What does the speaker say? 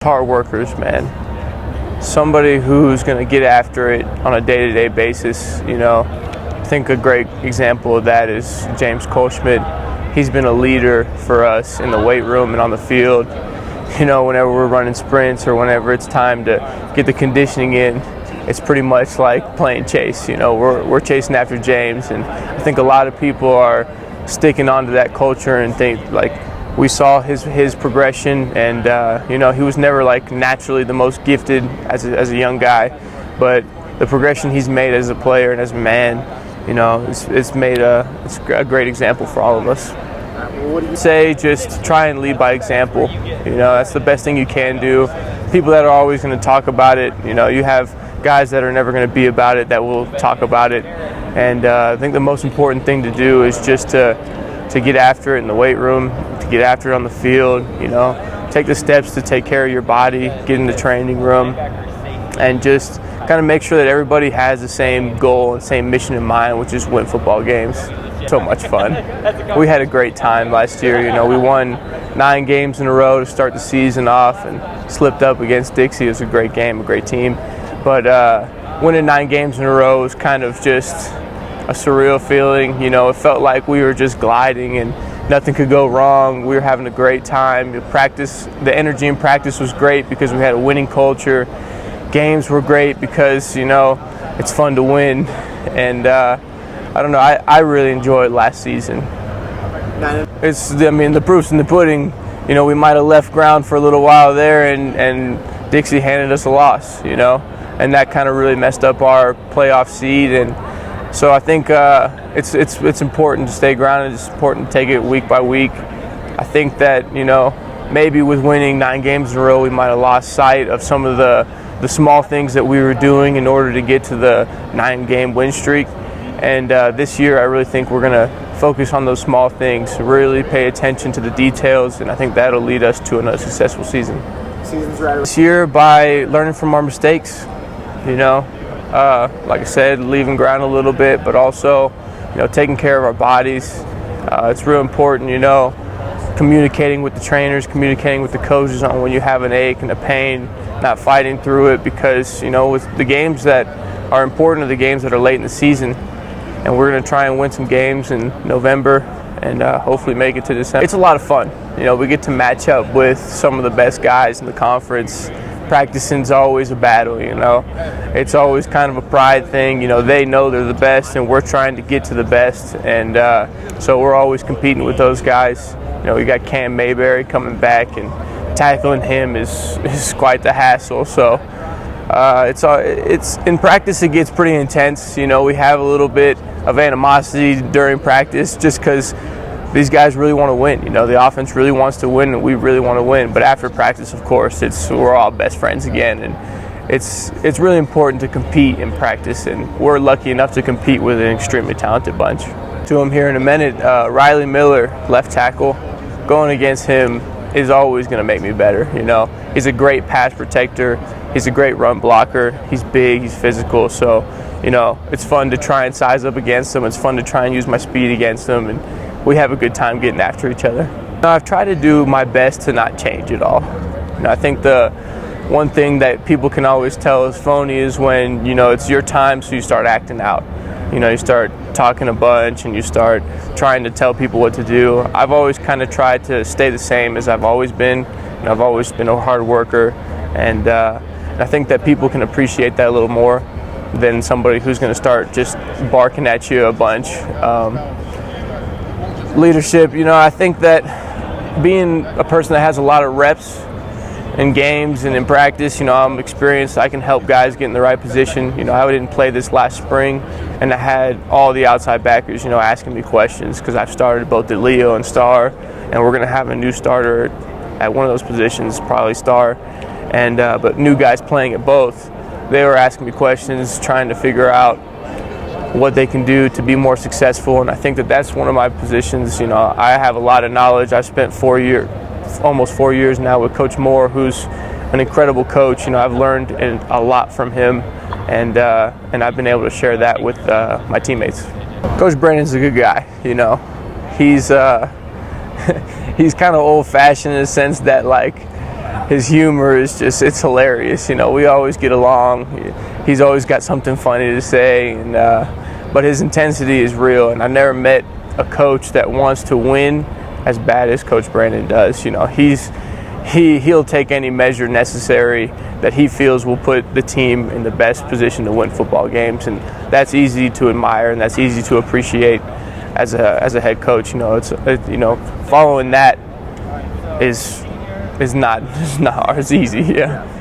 Hard workers, man. Somebody who's going to get after it on a day-to-day basis. I think a great example of that is James Colschmidt. He's been a leader for us in the weight room and on the field. Whenever we're running sprints or whenever it's time to get the conditioning in, it's pretty much like playing chase. We're chasing after James, and I think a lot of people are sticking onto that culture and think like, we saw his progression, and he was never like naturally the most gifted as a young guy, but the progression he's made as a player and as a man, it's a great example for all of us. What do you say? Just try and lead by example. That's the best thing you can do. People that are always going to talk about it, you have guys that are never going to be about it that will talk about it, and I think the most important thing to do is just to get after it in the weight room, to get after it on the field, take the steps to take care of your body, get in the training room, and just kind of make sure that everybody has the same goal and same mission in mind, which is win football games. So much fun. We had a great time last year. We won 9 games in a row to start the season off and slipped up against Dixie. It was a great game, a great team. But winning 9 games in a row was kind of just a surreal feeling. It felt like we were just gliding and nothing could go wrong. We were having a great time. The energy in practice was great because we had a winning culture. Games were great because, it's fun to win. And I don't know, I really enjoyed last season. The proof's in the pudding. We might have left ground for a little while there, and Dixie handed us a loss, and that kind of really messed up our playoff seed. And so I think it's important to stay grounded. It's important to take it week by week. I think that, maybe with winning 9 games in a row, we might have lost sight of some of the small things that we were doing in order to get to the 9-game win streak. And this year, I really think we're going to focus on those small things, really pay attention to the details, and I think that'll lead us to another successful season. This year, by learning from our mistakes, like I said, leaving ground a little bit, but also, taking care of our bodies. It's real important, communicating with the trainers, communicating with the coaches on when you have an ache and a pain, not fighting through it, because, with the games that are important are the games that are late in the season, and we're going to try and win some games in November and hopefully make it to December. It's a lot of fun. We get to match up with some of the best guys in the conference. Practicing's always a battle, It's always kind of a pride thing. They know they're the best, and we're trying to get to the best, and so we're always competing with those guys. We got Cam Mayberry coming back, and tackling him is quite the hassle. So it's in practice it gets pretty intense. We have a little bit of animosity during practice just because these guys really want to win. The offense really wants to win, and we really want to win. But after practice, of course, we're all best friends again, and it's really important to compete in practice, and we're lucky enough to compete with an extremely talented bunch. To him here in a minute, Riley Miller, left tackle. Going against him is always going to make me better. He's a great pass protector. He's a great run blocker. He's big. He's physical. So, it's fun to try and size up against him. It's fun to try and use my speed against him, and we have a good time getting after each other. I've tried to do my best to not change at all. I think the one thing that people can always tell is phony is when, it's your time, so you start acting out. You start talking a bunch and you start trying to tell people what to do. I've always kind of tried to stay the same as I've always been. I've always been a hard worker, and I think that people can appreciate that a little more than somebody who's going to start just barking at you a bunch. Leadership, I think that being a person that has a lot of reps in games and in practice, I'm experienced. I can help guys get in the right position. I didn't play this last spring, and I had all the outside backers, asking me questions because I've started both at Leo and Star, and we're going to have a new starter at one of those positions, probably Star, and but new guys playing at both. They were asking me questions, trying to figure out what they can do to be more successful, and I think that that's one of my positions. I have a lot of knowledge. I've spent almost 4 years now with Coach Moore, who's an incredible coach. I've learned a lot from him, and I've been able to share that with my teammates. Coach Brandon's a good guy. He's he's kind of old-fashioned in the sense that, like, his humor is just, it's hilarious. You know, we always get along. He's always got something funny to say, and but his intensity is real. And I never met a coach that wants to win as bad as Coach Brandon does. You know, he'll take any measure necessary that he feels will put the team in the best position to win football games, and that's easy to admire and that's easy to appreciate as a head coach. You know, you know, following that is not easy. Yeah.